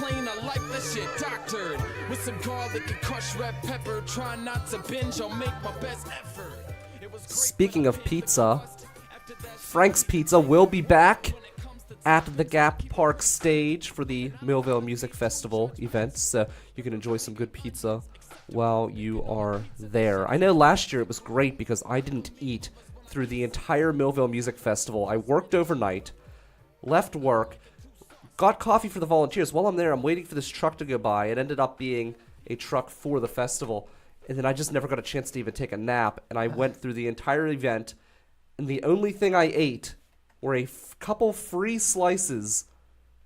plain. I like that shit doctored with some garlic and crushed red pepper. Try not to binge, I'll make my best effort. It was great. Speaking of pizza, Frank's Pizza will be back at the Gap Park stage for the Millvale Music Festival events, so you can enjoy some good pizza while you are there. I know last year it was great because I didn't eat through the entire Millvale Music Festival. I worked overnight, left work, got coffee for the volunteers. While I'm there, I'm waiting for this truck to go by. It ended up being a truck for the festival, and then I just never got a chance to even take a nap, and I went through the entire event, and the only thing I ate were a couple free slices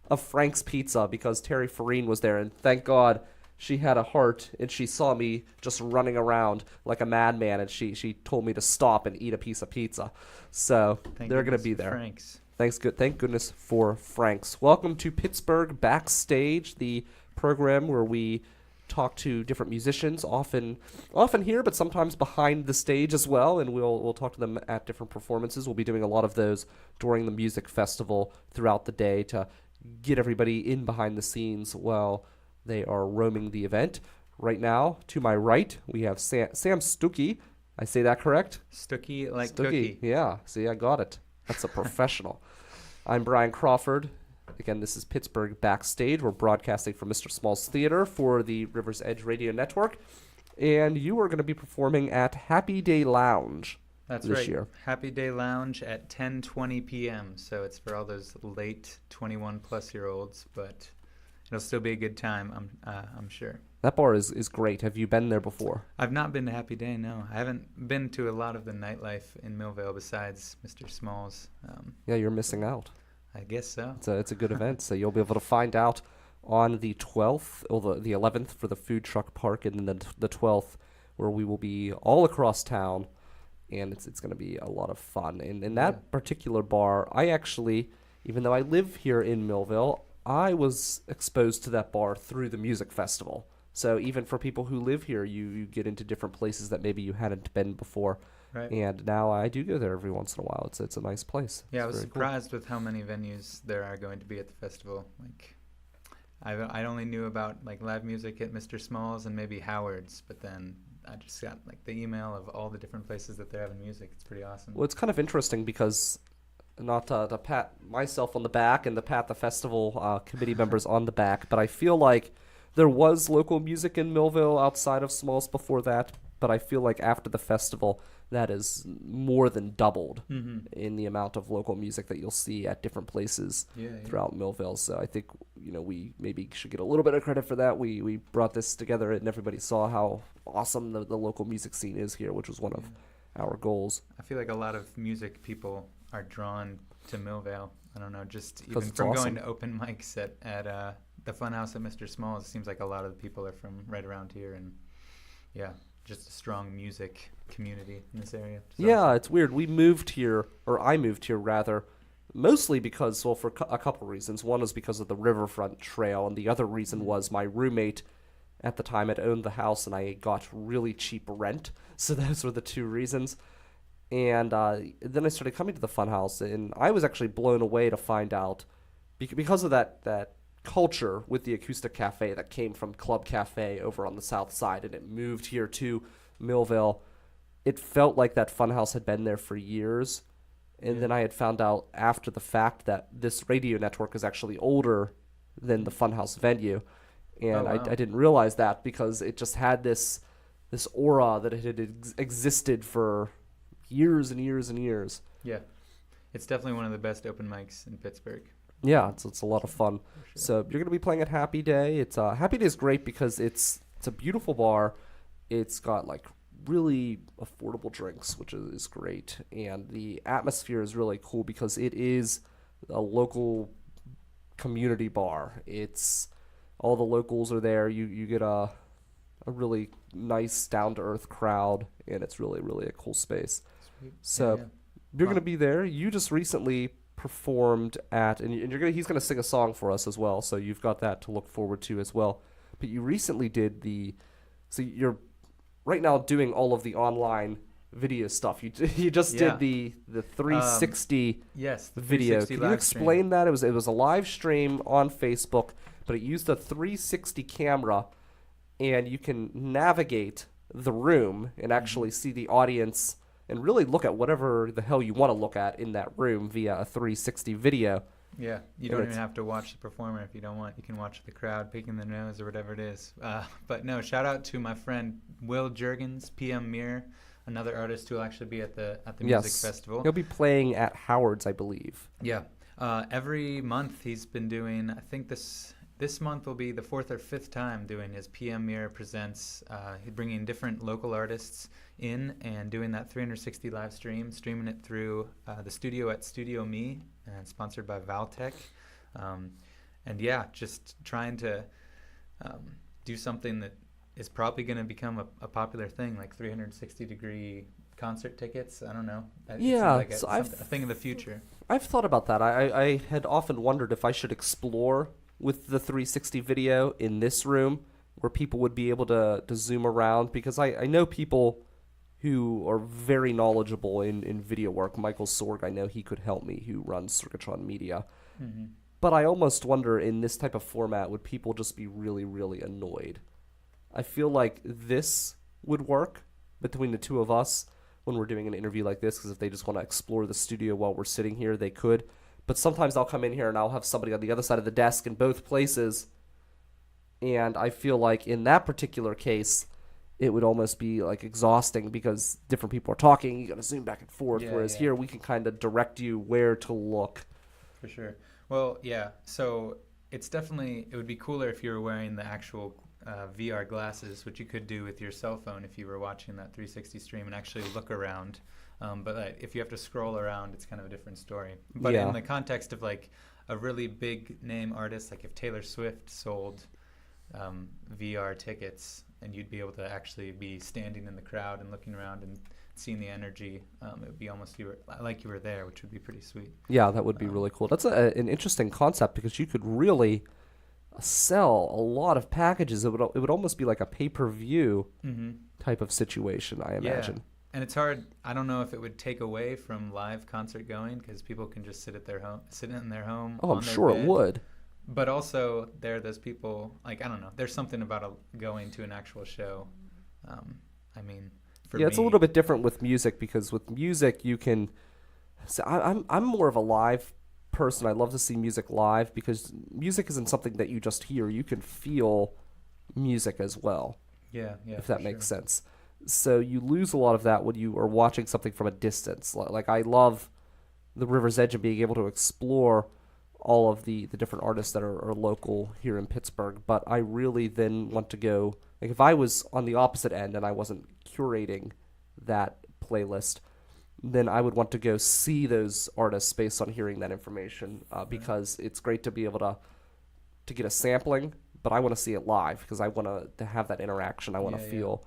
of Frank's Pizza because Terry Farine was there, and thank God she had a heart, and she saw me just running around like a madman, and she told me to stop and eat a piece of pizza. So they're going to be there. Frank's. Thank goodness for Frank's. Welcome to Pittsburgh Backstage, the program where we talk to different musicians, often here, but sometimes behind the stage as well, and we'll talk to them at different performances. We'll be doing a lot of those during the music festival throughout the day to get everybody in behind the scenes while they are roaming the event. Right now, to my right, we have Sam Stucky. I say that correct? Stucky like Stucky. cookie. Yeah, see, I got it. That's a professional. I'm Brian Crawford. Again, this is Pittsburgh Backstage. We're broadcasting from Mr. Small's Theater for the River's Edge Radio Network. And you are going to be performing at Happy Day Lounge That's this right. year. Happy Day Lounge at 10:20 p.m. So it's for all those late 21-plus-year-olds, but it'll still be a good time, I'm sure. That bar is great. Have you been there before? I've not been to Happy Day, no. I haven't been to a lot of the nightlife in Millvale besides Mr. Small's. Yeah, you're missing out. I guess so. It's a good event, so you'll be able to find out on the 12th, or the 11th for the food truck park, and then the 12th where we will be all across town, and it's going to be a lot of fun. And in that particular bar, I actually, even though I live here in Millvale, I was exposed to that bar through the music festival. So even for people who live here, you get into different places that maybe you hadn't been before. Right. And now I do go there every once in a while. It's a nice place. Yeah, I It's was very cool. surprised with how many venues there are going to be at the festival. Like, I only knew about like live music at Mr. Small's and maybe Howard's, but then I just got like the email of all the different places that they're having music. It's pretty awesome. Well, it's kind of interesting because not to pat myself on the back and to pat the festival committee members on the back, but I feel like there was local music in Millvale outside of Smalls before that, but I feel like after the festival, that is more than doubled in the amount of local music that you'll see at different places throughout Millvale. So I think we maybe should get a little bit of credit for that. We brought this together and everybody saw how awesome the local music scene is here, which was one of our goals. I feel like a lot of music people are drawn to Millvale. I don't know, just even it's from awesome. going to open mics at the Funhouse at Mr. Small's, it seems like a lot of the people are from right around here, and just a strong music community in this area. It's Yeah, awesome. it's weird. I moved here rather, mostly because, well, for a couple reasons. One is because of the Riverfront Trail, and the other reason was my roommate at the time had owned the house, and I got really cheap rent. So those were the two reasons. And then I started coming to the Funhouse, and I was actually blown away to find out, because of that culture with the Acoustic Cafe that came from Club Cafe over on the south side, and it moved here to Millvale. It felt like that Funhouse had been there for years, and then I had found out after the fact that this radio network is actually older than the Funhouse venue, and wow. I didn't realize that because it just had this aura that it had existed for years and years and years. Yeah, it's definitely one of the best open mics in Pittsburgh. Yeah, it's a lot of fun. Sure. So you're going to be playing at Happy Day. Happy Day is great because it's a beautiful bar. It's got like really affordable drinks, which is great, and the atmosphere is really cool because it is a local community bar. It's all the locals are there. You get a really nice down to earth crowd, and it's really a cool space. Sweet. So Yeah. you're going to be there. You just recently performed at, and he's going to sing a song for us as well, so you've got that to look forward to as well. But you recently did so you're right now doing all of the online video stuff. You just did the 360 Yes, the video. 360 Can you live explain stream. that? It was a live stream on Facebook, but it used a 360 camera, and you can navigate the room and actually see the audience and really look at whatever the hell you want to look at in that room via a 360 video. Yeah, you And don't even it's- have to watch the performer if you don't want. You can watch the crowd picking their nose or whatever it is. But no, shout out to my friend Will Jurgens, PM Mirror, another artist who will actually be at the music festival. He'll be playing at Howard's, I believe. Yeah, every month he's been doing. I think this month will be the 4th or 5th time doing his PM Mirror Presents. He's bringing different local artists in and doing that 360 live streaming it through the studio at Studio Me, and sponsored by Valtech. And yeah, just trying to do something that is probably going to become a popular thing, like 360-degree concert tickets. I don't know. It seems Yeah, like so a thing of the future. I've thought about that. I had often wondered if I should explore with the 360 video in this room where people would be able to zoom around, because I know people who are very knowledgeable in video work. Michael Sorg, I know he could help me, who runs Circuitron Media. Mm-hmm. But I almost wonder, in this type of format, would people just be really, really annoyed? I feel like this would work between the two of us when we're doing an interview like this, because if they just want to explore the studio while we're sitting here, they could. But sometimes I'll come in here and I'll have somebody on the other side of the desk in both places, and I feel like in that particular case, it would almost be like exhausting because different people are talking. You got to zoom back and forth. Yeah, whereas yeah. here we can kind of direct you where to look. For sure. Well, yeah. So it would be cooler if you were wearing the actual VR glasses, which you could do with your cell phone if you were watching that 360 stream and actually look around. But if you have to scroll around, it's kind of a different story. But Yeah. in the context of like a really big name artist, like if Taylor Swift sold VR tickets, and you'd be able to actually be standing in the crowd and looking around and seeing the energy, it would be almost like you were there, which would be pretty sweet. Yeah, that would be really cool. That's an interesting concept, because you could really sell a lot of packages. It would almost be like a pay-per-view type of situation, I imagine. Yeah. And it's hard. I don't know if it would take away from live concert going, because people can just sit in their home. Oh, I'm on their sure it bed. would. But also, there are those people, like, I don't know, there's something about going to an actual show. I mean, for me, It's a little bit different with music, because with music you can. So I'm more of a live person. I love to see music live, because music isn't something that you just hear. You can feel music as well. Yeah, if for that makes sure. sense. So you lose a lot of that when you are watching something from a distance. Like I love the River's Edge and being able to explore all of the different artists that are local here in Pittsburgh. But I really then want to go, like if I was on the opposite end and I wasn't curating that playlist, then I would want to go see those artists based on hearing that information, because it's great to be able to get a sampling, but I want to see it live, because I want to have that interaction. I want to feel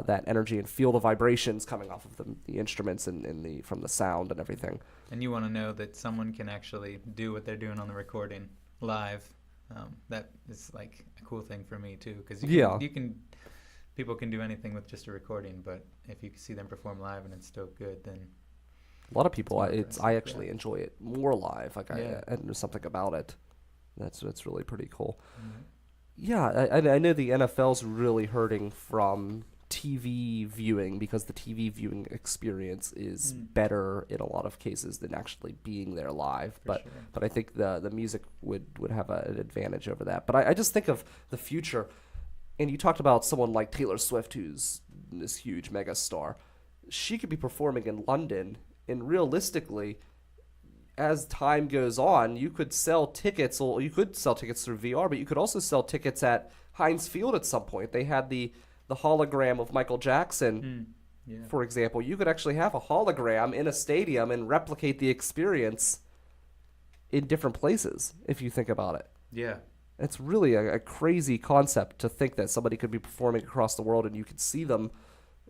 that energy and feel the vibrations coming off of the instruments and from the sound and everything. And you want to know that someone can actually do what they're doing on the recording live. That is like a cool thing for me too, because people can do anything with just a recording, but if you can see them perform live and it's still good, then A lot of people, It's I actually enjoy it more live. Like Yeah. and there's something about it that's really pretty cool. Mhm. Yeah, I know the NFL's really hurting from TV viewing, because the TV viewing experience is better in a lot of cases than actually being there live. But sure. but I think the music would have an advantage over that. But I just think of the future, and you talked about someone like Taylor Swift, who's this huge mega star. She could be performing in London, and realistically, as time goes on, you could sell tickets. Well, you could sell tickets through VR, but you could also sell tickets at Heinz Field at some point. They had the hologram of Michael Jackson, Yeah. for example. You could actually have a hologram in a stadium and replicate the experience in different places, if you think about it. Yeah. It's really a crazy concept to think that somebody could be performing across the world and you could see them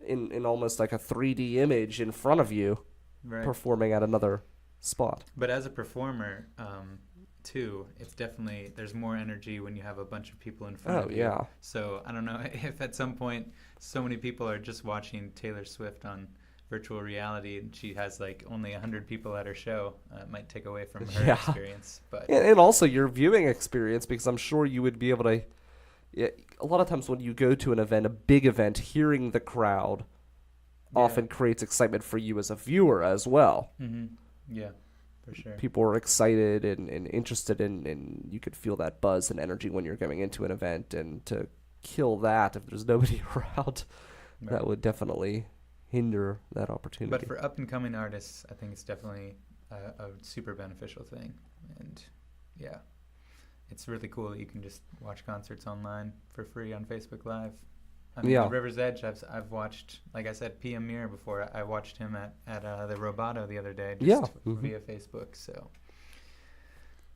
in almost like a 3D image in front of you, Right. performing at another spot. But as a performer, too, it's definitely, there's more energy when you have a bunch of people in front of you. Oh, yeah. So I don't know if at some point so many people are just watching Taylor Swift on virtual reality and she has like only 100 people at her show, it might take away from her Yeah. experience. But And also your viewing experience, because I'm sure you would be able to. Yeah, a lot of times when you go to an event, a big event, hearing the crowd often creates excitement for you as a viewer as well. Yeah, for sure. People are excited and interested in, and you could feel that buzz and energy when you're going into an event. And to kill that if there's nobody around, that would definitely hinder that opportunity. But for up and coming artists, I think it's definitely a super beneficial thing. And yeah, it's really cool that you can just watch concerts online for free on Facebook Live. I mean, Yeah. River's Edge, I've watched, like I said, PM Mir before. I watched him at the Roboto the other day, just via Facebook. So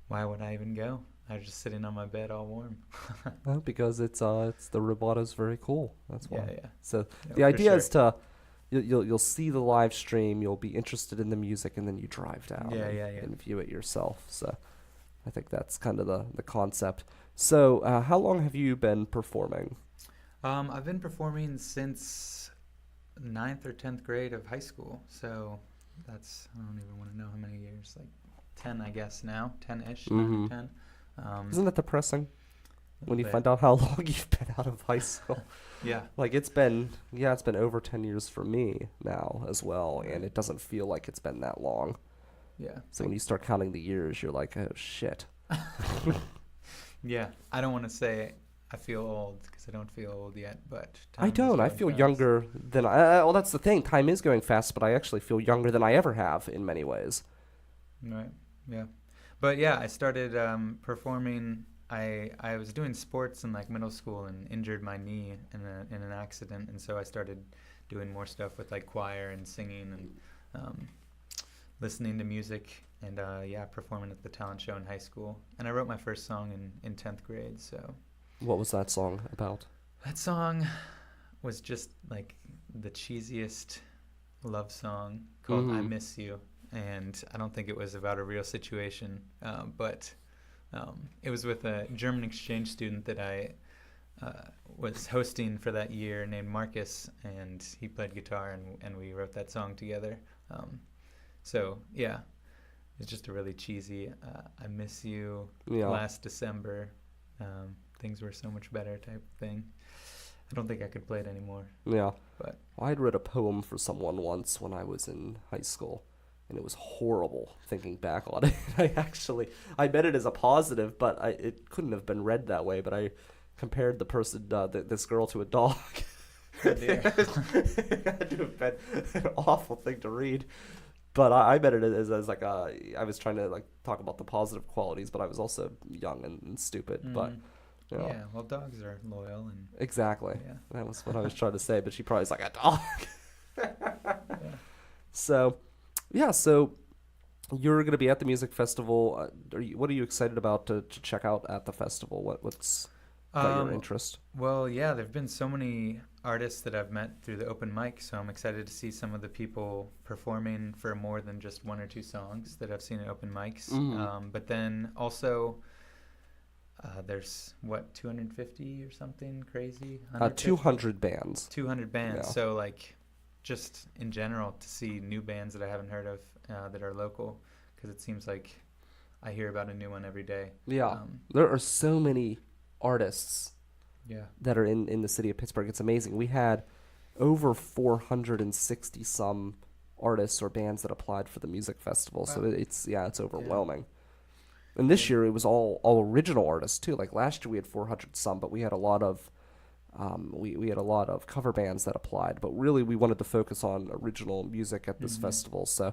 why would I even go? I was just sitting on my bed all warm. Well, because it's the Roboto's very cool. That's why. Yeah. So Yeah, the for idea sure. is to you'll see the live stream, you'll be interested in the music, and then you drive down and view it yourself. So I think that's kind of the concept. So how long have you been performing? I've been performing since 9th or 10th grade of high school. So that's, I don't even want to know how many years, like 10, I guess now, 10-ish, 9 or 10. Isn't that depressing when you bit. find out how long you've been out of high school? Yeah. Like it's been over 10 years for me now as well, and it doesn't feel like it's been that long. Yeah. So when you start counting the years, you're like, oh shit. Yeah. I don't want to say I feel old because I don't feel old yet, but I time is don't. I going feel fast. younger than well, that's the thing. Time is going fast, but I actually feel younger than I ever have in many ways. Right. Yeah. But yeah, I started performing. I was doing sports in like middle school and injured my knee in an accident, and so I started doing more stuff with like choir and singing and listening to music and performing at the talent show in high school. And I wrote my first song in 10th grade. So What was that song about? that song was just like the cheesiest love song called "I Miss You." And I don't think it was about a real situation, but it was with a German exchange student that I was hosting for that year named Marcus, and he played guitar, and we wrote that song together. So, yeah, it's just a really cheesy, I miss you, last December, things were so much better type thing. I don't think I could play it anymore. Yeah. But I had read a poem for someone once when I was in high school. And it was horrible thinking back on it. I meant it as a positive, but it couldn't have been read that way. But I compared the person, this girl, to a dog. Oh dear. It had to have been an awful thing to read. But I meant it as like I was trying to like talk about the positive qualities, but I was also young and stupid. But you know. Yeah, well, dogs are loyal and Exactly. Yeah. That was what I was trying to say. But she probably was like, a dog. So. Yeah, so you're going to be at the music festival. What are you excited about to check out at the festival? What's got your interest? Well, yeah, there have been so many artists that I've met through the open mic, so I'm excited to see some of the people performing for more than just one or two songs that I've seen at open mics. But then also, there's, 250 or something crazy? 200 bands. 200 bands, Yeah. so like... just in general to see new bands that I haven't heard of that are local, because it seems like I hear about a new one every day. Yeah, there are so many artists that are in the city of Pittsburgh. It's amazing. We had over 460 some artists or bands that applied for the music festival. Wow. So it's overwhelming. Yeah. And this year it was all original artists too. Like last year we had 400 some, but we had a lot of we had a lot of cover bands that applied, but really we wanted to focus on original music at this festival. So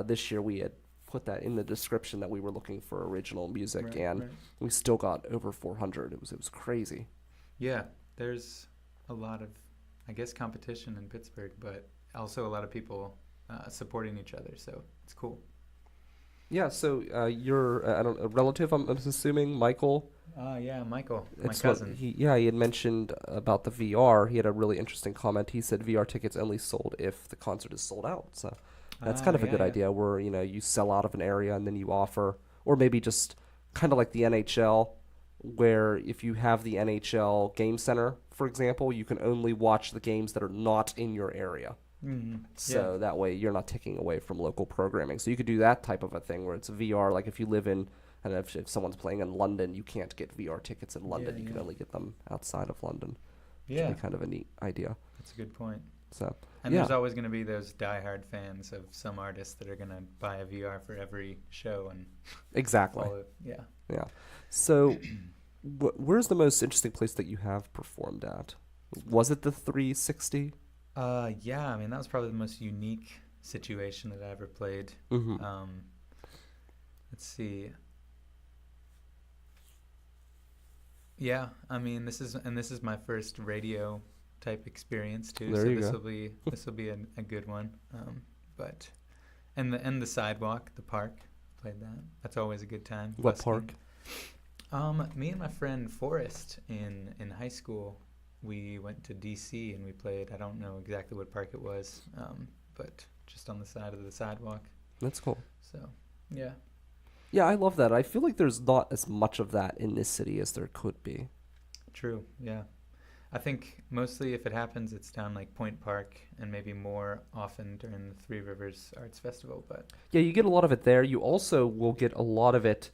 this year we had put that in the description that we were looking for original music, and we still got over 400. It was crazy. Yeah, there's a lot of, I guess, competition in Pittsburgh, but also a lot of people supporting each other. So it's cool. Yeah. So you're a relative, I'm assuming, Michael. Yeah, Michael, my cousin. He had mentioned about the VR. He had a really interesting comment. He said VR tickets only sold if the concert is sold out. So that's kind of a good idea where, you sell out of an area and then you offer, or maybe just kind of like the NHL, where if you have the NHL game center, for example, you can only watch the games that are not in your area. So that way you're not taking away from local programming. So you could do that type of a thing where it's VR. Like if you live in, I don't know, if someone's playing in London, you can't get VR tickets in London. You can only get them outside of London. Which would be kind of a neat idea. That's a good point. So, and there's always going to be those diehard fans of some artists that are going to buy a VR for every show and exactly. Yeah. So, where's the most interesting place that you have performed at? Was it the 360? Yeah. I mean, that was probably the most unique situation that I ever played. Let's see. Yeah, I mean, this is my first radio type experience too. There so you this will be a good one. But the sidewalk, the park, played that. That's always a good time. What Busking. park? Me and my friend Forrest in high school, we went to DC and we played. I don't know exactly what park it was, but just on the side of the sidewalk. That's cool. So, yeah. Yeah, I love that. I feel like there's not as much of that in this city as there could be. True, yeah. I think mostly if it happens, it's down like Point Park and maybe more often during the Three Rivers Arts Festival. But yeah, you get a lot of it there. You also will get a lot of it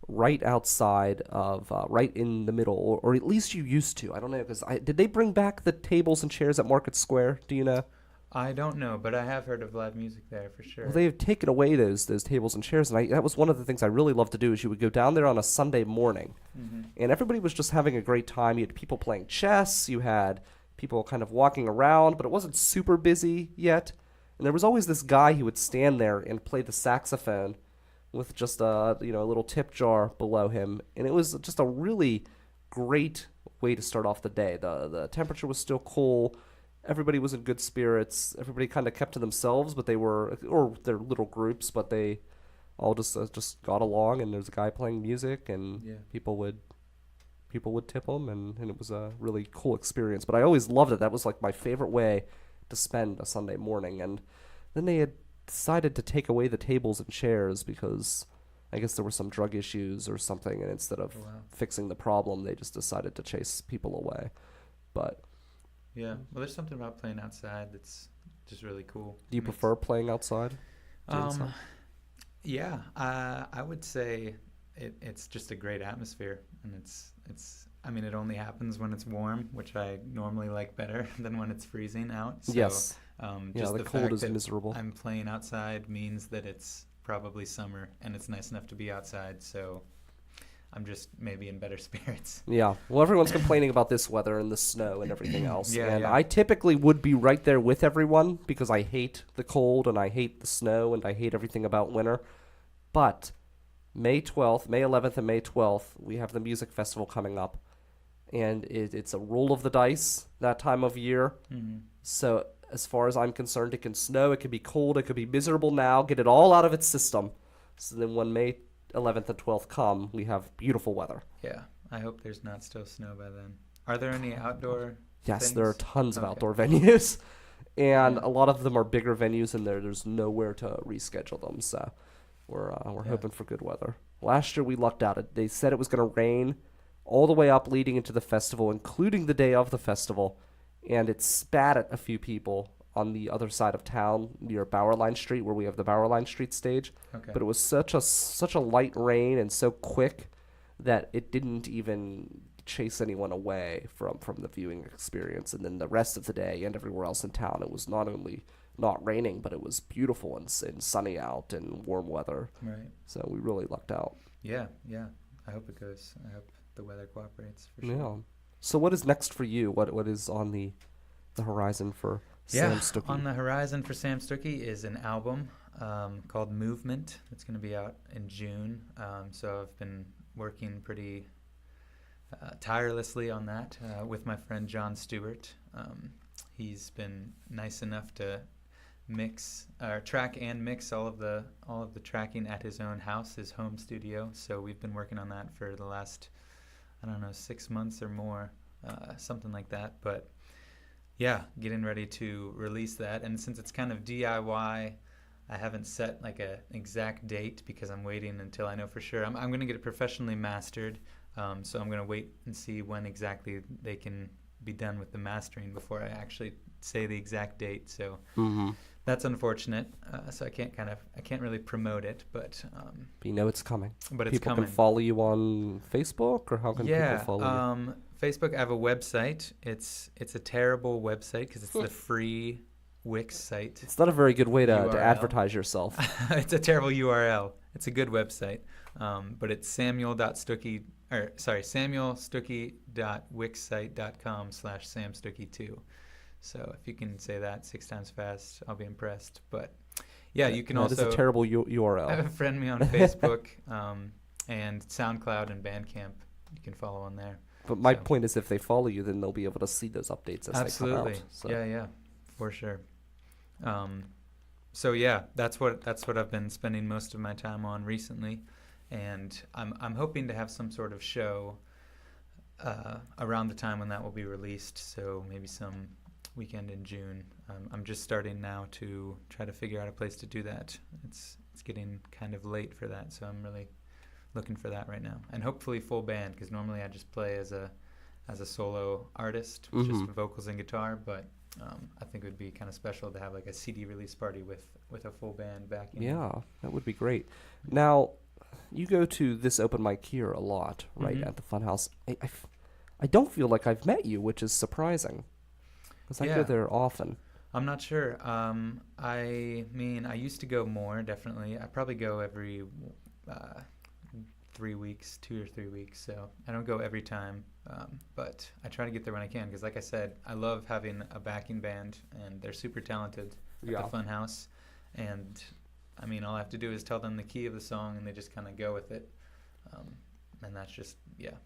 right outside of, right in the middle, or at least you used to. I don't know, because did they bring back the tables and chairs at Market Square? Do you know? I don't know, but I have heard of live music there for sure. Well, they've taken away those tables and chairs, and that was one of the things I really loved to do. Is you would go down there on a Sunday morning, and everybody was just having a great time. You had people playing chess, you had people kind of walking around, but it wasn't super busy yet. And there was always this guy who would stand there and play the saxophone with just a little tip jar below him, and it was just a really great way to start off the day. The temperature was still cool. Everybody was in good spirits. Everybody kind of kept to themselves, but or their little groups, but they all just got along. And there's a guy playing music, and people would tip them, and it was a really cool experience. But I always loved it. That was like my favorite way to spend a Sunday morning. And then they had decided to take away the tables and chairs because I guess there were some drug issues or something, and instead of fixing the problem, they just decided to chase people away. But yeah, well, there's something about playing outside that's just really cool. Do you prefer playing outside? Yeah, I would say it's just a great atmosphere, and it's. I mean, it only happens when it's warm, which I normally like better than when it's freezing out. So, yes. Just the the cold fact is that miserable. I'm playing outside means that it's probably summer, and it's nice enough to be outside. So I'm just maybe in better spirits. Yeah. Well, everyone's complaining about this weather and the snow and everything else. Yeah. I typically would be right there with everyone because I hate the cold and I hate the snow and I hate everything about winter. But May 11th and May 12th, we have the music festival coming up. And it's a roll of the dice that time of year. So as far as I'm concerned, it can snow, it can be cold, it could be miserable now. Get it all out of its system. So then when May 11th and 12th come, we have beautiful weather. Yeah, I hope there's not still snow by then. Are there any outdoor Yes, things? there are tons of outdoor venues, and a lot of them are bigger venues, and there's nowhere to reschedule them. So we're hoping for good weather. Last year we lucked out. They said it was going to rain all the way up leading into the festival, including the day of the festival, and it spat at a few people on the other side of town near Bowerline Street, where we have the Bowerline Street stage. Okay. But it was such a light rain and so quick that it didn't even chase anyone away from the viewing experience. And then the rest of the day and everywhere else in town, it was not only not raining, but it was beautiful and sunny out and warm weather. Right. So we really lucked out. Yeah. I hope it goes. I hope the weather cooperates for sure. Yeah. So what is next for you? What is on the horizon for Sam Stucky? On the horizon for Sam Stucky is an album called Movement. It's going to be out in June. So I've been working pretty tirelessly on that with my friend John Stewart. He's been nice enough to track and mix all of the tracking at his own house, his home studio. So we've been working on that for the last, 6 months or more, something like that. But yeah, getting ready to release that. And since it's kind of DIY, I haven't set like an exact date because I'm waiting until I know for sure. I'm going to get it professionally mastered. So I'm going to wait and see when exactly they can be done with the mastering before I actually say the exact date. So Mm-hmm. that's unfortunate. So I can't really promote it, but You know it's coming. it's People coming. can follow you on Facebook, or how can people follow you? Facebook. I have a website. It's a terrible website because it's the free Wix site. It's not a very good way to URL. advertise yourself. It's a terrible URL. It's a good website, but it's samuelstucky.wixsite.com/samstucky2. So if you can say that 6 times fast, I'll be impressed. But yeah, you can That is also a terrible URL. friend me on Facebook and SoundCloud and Bandcamp. You can follow on there. But my So- point is, if they follow you, then they'll be able to see those updates as they come Absolutely. out. So. Yeah, for sure. So yeah, that's what I've been spending most of my time on recently, and I'm hoping to have some sort of show around the time when that will be released. So maybe some weekend in June. I'm just starting now to try to figure out a place to do that. It's getting kind of late for that, so I'm really looking for that right now, and hopefully full band, because normally I just play as a solo artist, with just vocals and guitar, but I think it would be kind of special to have like a CD release party with a full band backing. Yeah, that would be great. Now, you go to this open mic here a lot, right, Mhm. at the Funhouse. I don't feel like I've met you, which is surprising, because I go Yeah. there often. I'm not sure. I mean, I used to go more, definitely. I probably go every 3 weeks, 2 or 3 weeks. So I don't go every time, but I try to get there when I can, because like I said, I love having a backing band, and they're super talented at Yeah. the Funhouse. And I mean, all I have to do is tell them the key of the song, and they just kind of go with it. And that's just, yeah,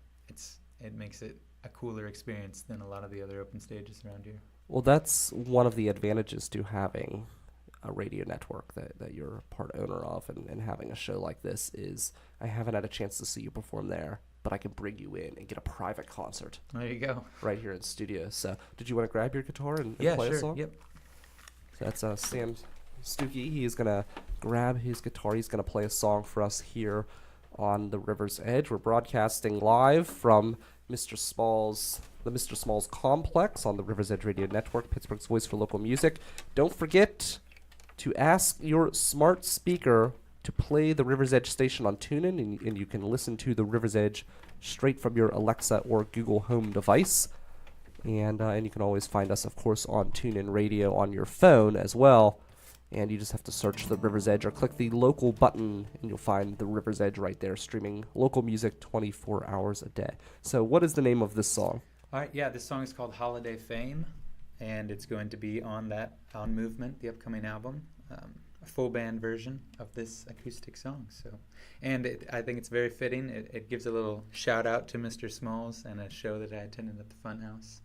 it makes it a cooler experience than a lot of the other open stages around here. Well, that's one of the advantages to having a radio network that you're part owner of, and having a show like this is I haven't had a chance to see you perform there, but I can bring you in and get a private concert There you go. right here in studio. So did you want to grab your guitar and Yeah, play sure. a song? Yep. So that's Sam Stucky. He's going to grab his guitar. He's going to play a song for us here on the River's Edge. We're broadcasting live from the Mr. Small's Complex on the River's Edge Radio Network, Pittsburgh's voice for local music. Don't forget to ask your smart speaker to play the River's Edge station on TuneIn, and you can listen to the River's Edge straight from your Alexa or Google Home device. And you can always find us, of course, on TuneIn Radio on your phone as well. And you just have to search the River's Edge or click the local button, and you'll find the River's Edge right there, streaming local music 24 hours a day. So what is the name of this song? All right, yeah, this song is called Holiday Fame, and it's going to be on Movement, the upcoming album, a full band version of this acoustic song. So, and I think it's very fitting. It gives a little shout out to Mr. Smalls and a show that I attended at the Funhouse,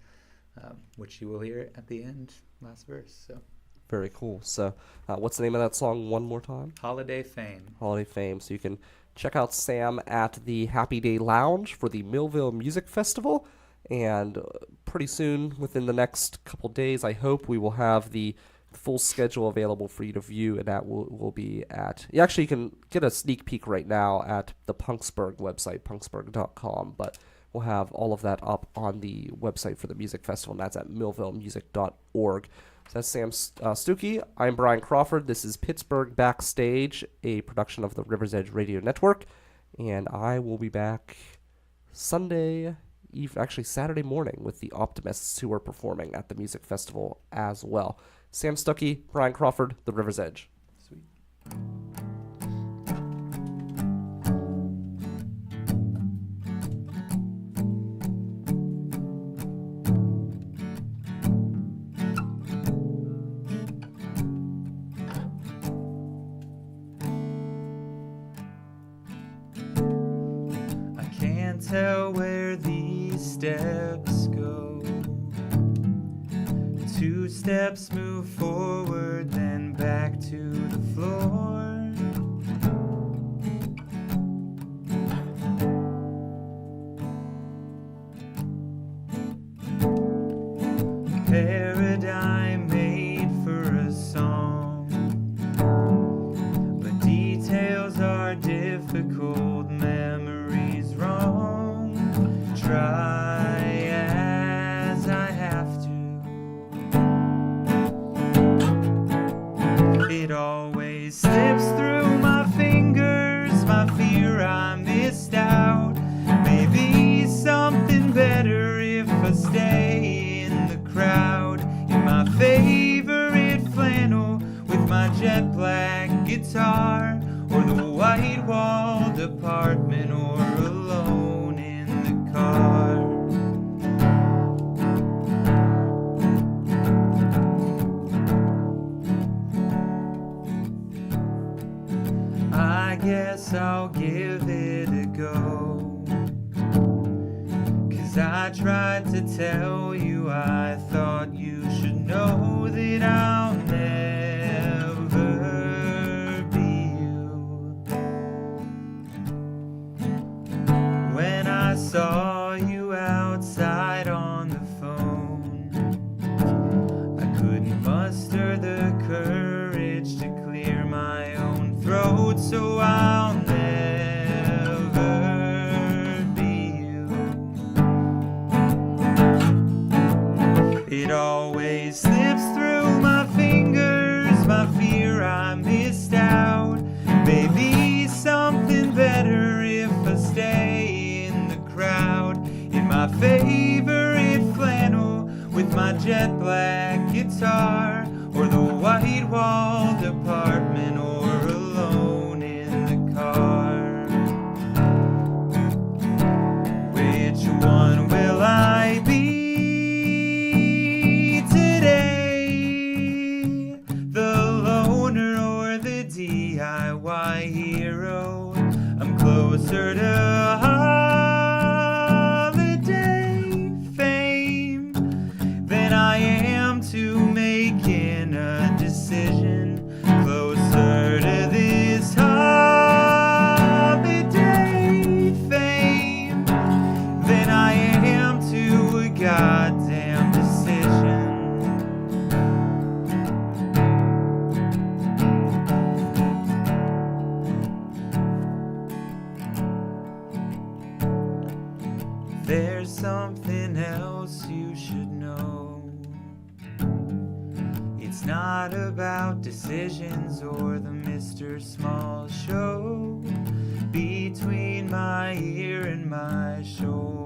which you will hear at the end, last verse. So, Very cool. So what's the name of that song one more time? Holiday Fame. Holiday Fame. So you can check out Sam at the Happy Day Lounge for the Millvale Music Festival. And pretty soon, within the next couple days, I hope, we will have the full schedule available for you to view, and that will be at... Actually, you can get a sneak peek right now at the Punksburg website, punksburg.com, but we'll have all of that up on the website for the music festival, and that's at millvalemusic.org. So that's Sam Stucky. I'm Brian Crawford. This is Pittsburgh Backstage, a production of the River's Edge Radio Network, and I will be back Saturday morning with the Optimists, who are performing at the music festival as well. Sam Stucky, Brian Crawford, the River's Edge. Sweet. I can't tell where these steps go. 2 steps move forward, then back to the floor. Paradigm made for a song, but details are difficult, memories wrong. Try as I have to. stay in the crowd in my favorite flannel with my jet black guitar, or the white walled apartment, or alone in the car. I guess I'll give it a go, 'cause I tried to tell you I thought you should know that I'll never be you. When I saw you outside on the phone, I couldn't muster the courage to clear my own throat, so I'll never be you. It always slips through my fingers, my fear I missed out. Maybe something better if I stay in the crowd in my favorite flannel with my jet black guitar, or the white walled apartment, or alone in the car. Which one will I be today? The loner or the DIY hero? I'm closer to holiday fame than I am to making a decision. Closer to this holiday fame than I am to a goddamn decision. There's something else you should know. It's not about decisions or the Mr. Small show between my ear and my shoulder.